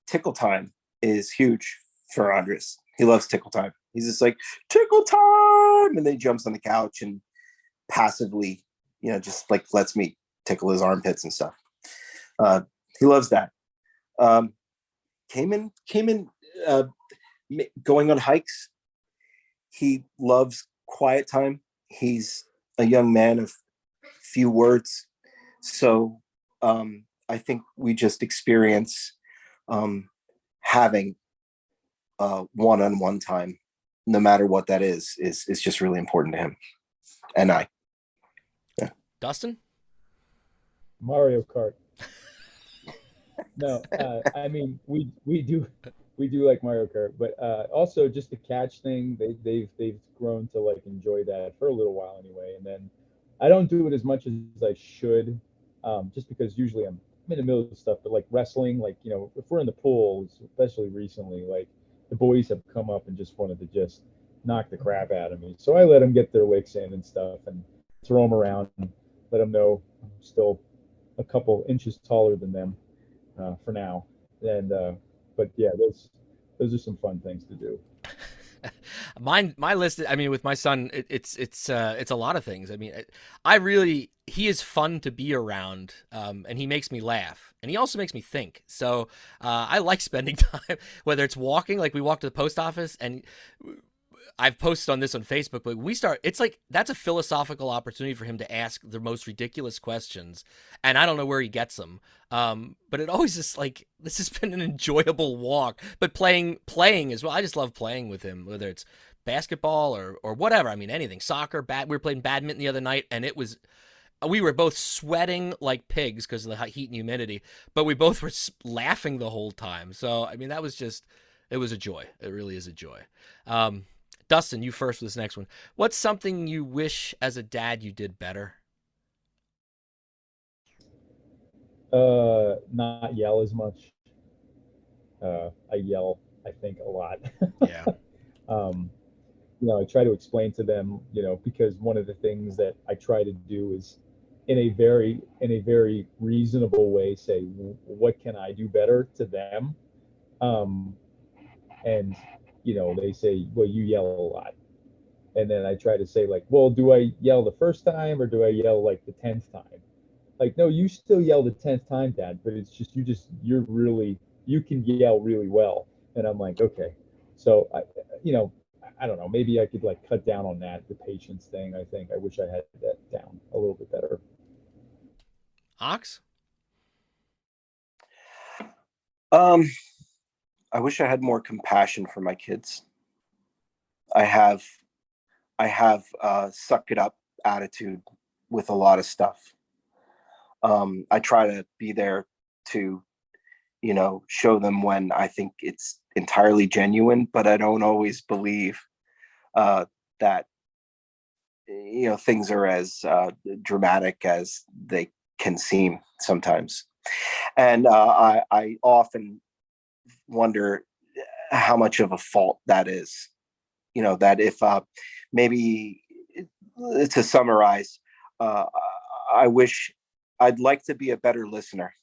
tickle time is huge for Andres. He loves tickle time. He's just like, tickle time, and then he jumps on the couch and passively, just like lets me tickle his armpits and stuff. He loves that. Cayman, going on hikes. He loves quiet time. He's a young man of few words. So I think we just experience having one-on-one time, no matter what that is just really important to him. And I. Yeah.
Dustin?
Mario Kart. No, I mean we do like Mario Kart, but also just the catch thing. They've grown to like enjoy that for a little while anyway. And then I don't do it as much as I should, just because usually I'm in the middle of stuff. But like wrestling, like if we're in the pool, especially recently, like the boys have come up and just wanted to just knock the crap out of me. So I let them get their licks in and stuff, and throw them around, and let them know I'm still a couple inches taller than them for now. And but yeah, those are some fun things to do.
My list. I mean, with my son, it's a lot of things. I mean, he is fun to be around, and he makes me laugh, and he also makes me think. So I like spending time, whether it's walking, like we walk to the post office, and I've posted on this on Facebook, but it's like that's a philosophical opportunity for him to ask the most ridiculous questions, and I don't know where he gets them. But it always is like, this has been an enjoyable walk, but playing as well. I just love playing with him, whether it's basketball or whatever. I mean, anything, soccer, we were playing badminton the other night, and we were both sweating like pigs because of the heat and humidity, but we both were laughing the whole time. So, I mean, it was a joy. It really is a joy. Dustin, you first with this next one. What's something you wish as a dad you did better?
Not yell as much. I yell, I think, a lot.
Yeah.
um, I try to explain to them, because one of the things that I try to do is in a very reasonable way say, what can I do better to them? And they say, well, you yell a lot. And then I try to say, like, well, do I yell the first time or do I yell like the 10th time? Like, no, you still yell the 10th time, Dad, but it's just you can yell really well. And I'm like, okay. So I don't know, maybe I could like cut down on that, the patience thing. I wish I had that down a little bit better.
Ox?
Um, I wish I had more compassion for my kids. I have sucked it up attitude with a lot of stuff. I try to be there to, show them when I think it's entirely genuine, but I don't always believe that, things are as dramatic as they can seem sometimes. And I often wonder how much of a fault that is. That if maybe to summarize, I wish I'd like to be a better listener.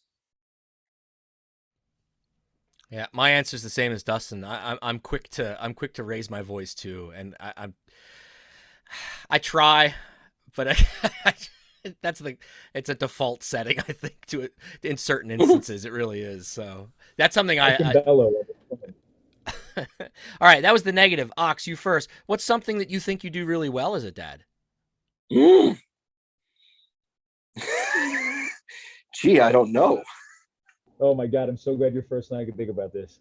Yeah, my answer is the same as Dustin. I'm quick to raise my voice too, and I try, but it's a default setting, I think, to it in certain instances. It really is. So that's something
I can bellow.
all right, that was the negative. Ox, you first. What's something that you think you do really well as a dad?
Gee, I don't know.
Oh my God, I'm so glad you're first and I can think about this.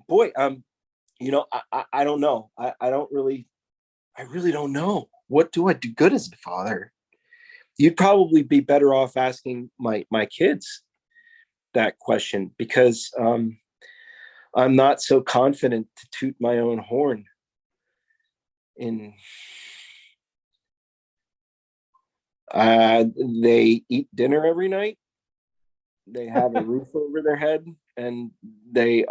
Boy, I don't know. I really don't know. What do I do good as a father? You'd probably be better off asking my kids that question, because I'm not so confident to toot my own horn. They eat dinner every night. They have a roof over their head, and they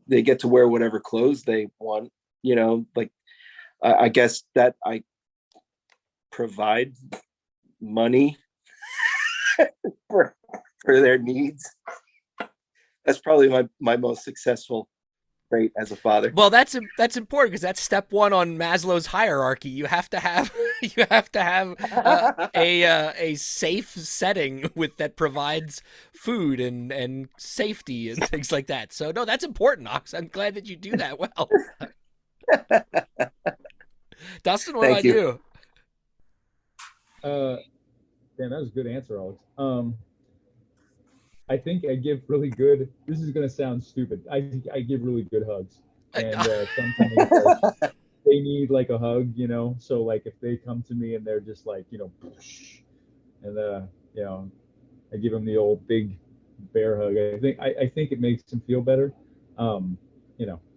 get to wear whatever clothes they want. Like I guess that I provide money for their needs. That's probably my most successful trait as a father.
Well, that's important, because that's step one on Maslow's hierarchy. You have to have a safe setting that provides food and safety and things like that. So no, that's important, Ox. I'm glad that you do that well. Dustin, what about you?
Damn, that was a good answer, Alex. I think I give really good. This is gonna sound stupid. I give really good hugs, and sometimes they need like a hug, So like if they come to me and they're just like, and I give them the old big bear hug. I think it makes them feel better.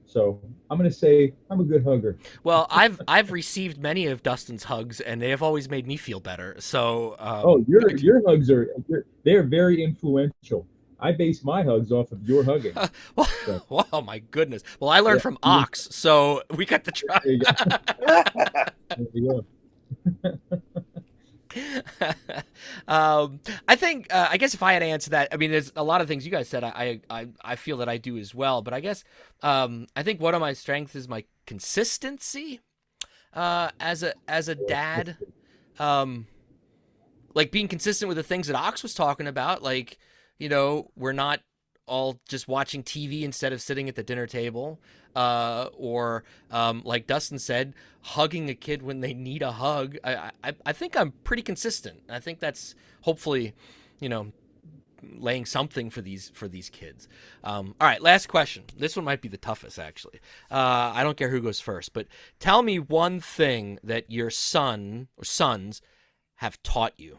So I'm gonna say I'm a good hugger.
Well, I've received many of Dustin's hugs, and they have always made me feel better. So
your hugs they're very influential. I base my hugs off of your hugging.
Well,
So,
wow, my goodness. Well, I learned from Ox, so we got to try.
There you go. There you
go. I think I guess if I had to answer that, I mean, there's a lot of things you guys said. I feel that I do as well, but I guess I think one of my strengths is my consistency as a dad. Like being consistent with the things that Ox was talking about, like, we're not all just watching TV instead of sitting at the dinner table, or like Dustin said, hugging a kid when they need a hug. I think I'm pretty consistent. I think that's hopefully, laying something for these kids. All right, last question. This one might be the toughest, actually. I don't care who goes first, but tell me one thing that your son or sons have taught you.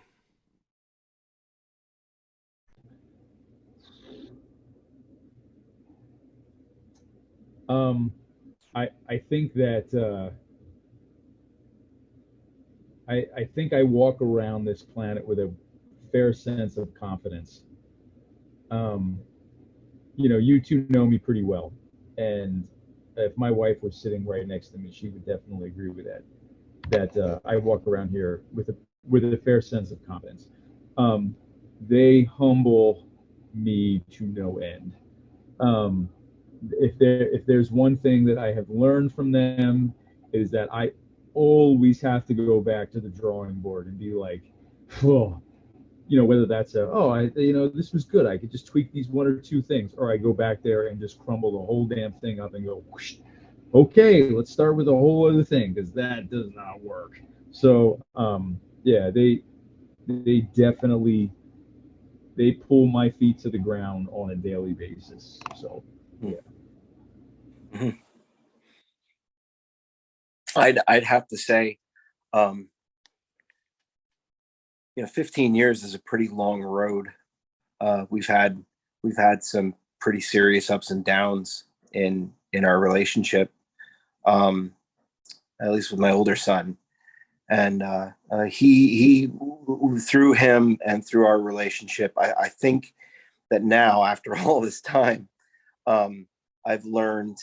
I think that I think I walk around this planet with a fair sense of confidence. Um, you two know me pretty well, and if my wife was sitting right next to me, she would definitely agree with that. That I walk around here with a fair sense of confidence. They humble me to no end. Um, if there's one thing that I have learned from them, is that I always have to go back to the drawing board and be like, oh, whether that's this was good. I could just tweak these one or two things, or I go back there and just crumble the whole damn thing up and go, whoosh, okay, let's start with a whole other thing, because that does not work. So, yeah, they definitely they pull my feet to the ground on a daily basis. So, yeah.
Mm-hmm. I'd have to say, 15 years is a pretty long road. We've had some pretty serious ups and downs in our relationship, at least with my older son. And he through him and through our relationship, I think that now, after all this time, I've learned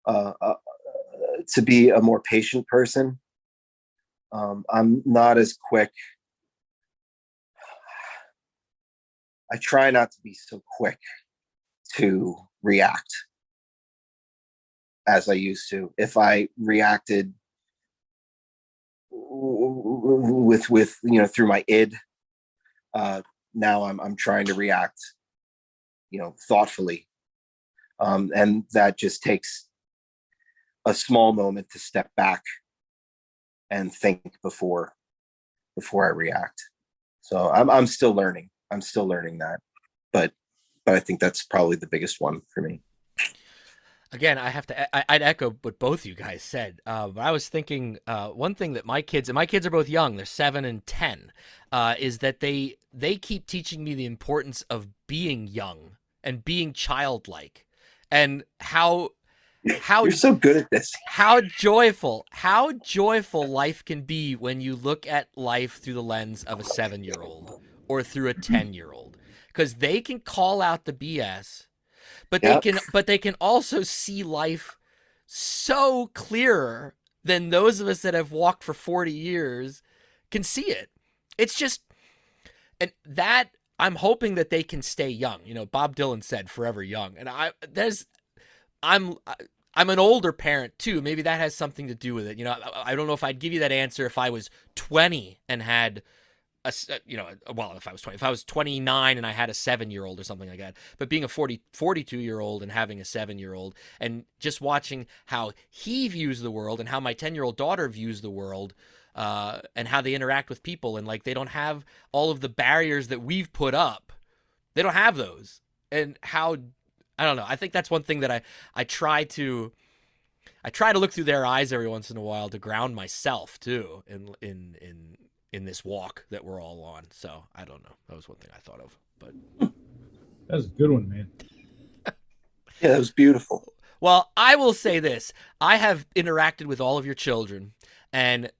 to be a more patient person. I'm not as quick. I try not to be so quick to react as I used to. If I reacted with through my id, now I'm trying to react, thoughtfully, and that just takes a small moment to step back and think before I react. So I'm still learning. I'm still learning that, but I think that's probably the biggest one for me.
Again, I'd echo what both you guys said. But I was thinking one thing that my kids are both young, they're 7 and 10, is that they keep teaching me the importance of being young and being childlike, and how
you're so good at this.
How joyful life can be when you look at life through the lens of a 7-year-old or through a 10-year-old, because they can call out the BS. But they can also see life so clearer than those of us that have walked for 40 years can see it. It's just, and that I'm hoping that they can stay young. Bob Dylan said forever young. And I'm an older parent too. Maybe that has something to do with it. I don't know if I'd give you that answer if I was 20 and had if I was 29 and I had a 7-year-old or something like that, but being a 42-year-old and having a 7-year-old, and just watching how he views the world and how my 10-year-old daughter views the world, and how they interact with people, and they don't have all of the barriers that we've put up. They don't have those. And how, I don't know. I think that's one thing that I try to look through their eyes every once in a while to ground myself too in this walk that we're all on. So I don't know. That was one thing I thought of, but
that was a good one, man.
Yeah, that was beautiful.
Well, I will say this. I have interacted with all of your children, and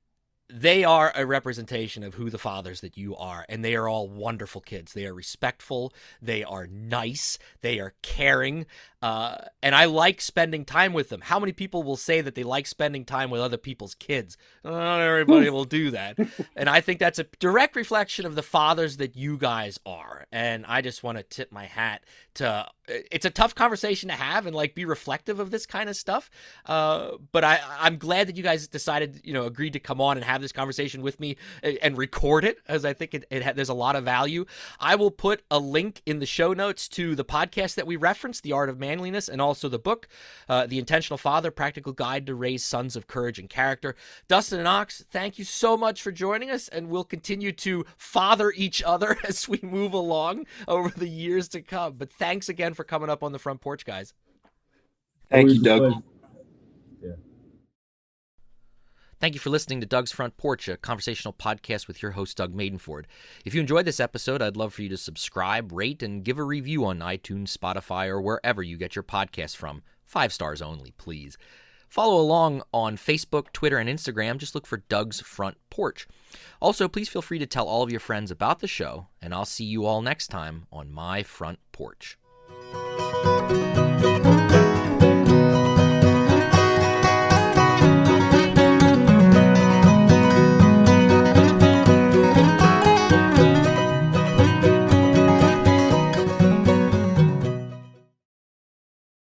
they are a representation of who the fathers that you are, and they are all wonderful kids. They are respectful. They are nice. They are caring. And I like spending time with them. How many people will say that they like spending time with other people's kids? Not everybody will do that. And I think that's a direct reflection of the fathers that you guys are. And I just want to tip my hat to, it's a tough conversation to have and be reflective of this kind of stuff. But I'm glad that you guys decided, agreed to come on and have this conversation with me and record it, as I think there's a lot of value. I will put a link in the show notes to the podcast that we referenced, The Art of Manliness, and also the book, The Intentional Father, Practical Guide to Raise Sons of Courage and Character. Dustin and Aleks, thank you so much for joining us, and we'll continue to father each other as we move along over the years to come. But thanks again for coming up on the front porch, guys.
Thank you, Doug.
Yeah.
Thank you for listening to Doug's Front Porch, a conversational podcast with your host, Doug Maidenford. If you enjoyed this episode, I'd love for you to subscribe, rate, and give a review on iTunes, Spotify, or wherever you get your podcasts from. 5 stars only, please. Follow along on Facebook, Twitter, and Instagram. Just look for Doug's Front Porch. Also, please feel free to tell all of your friends about the show, and I'll see you all next time on my front porch.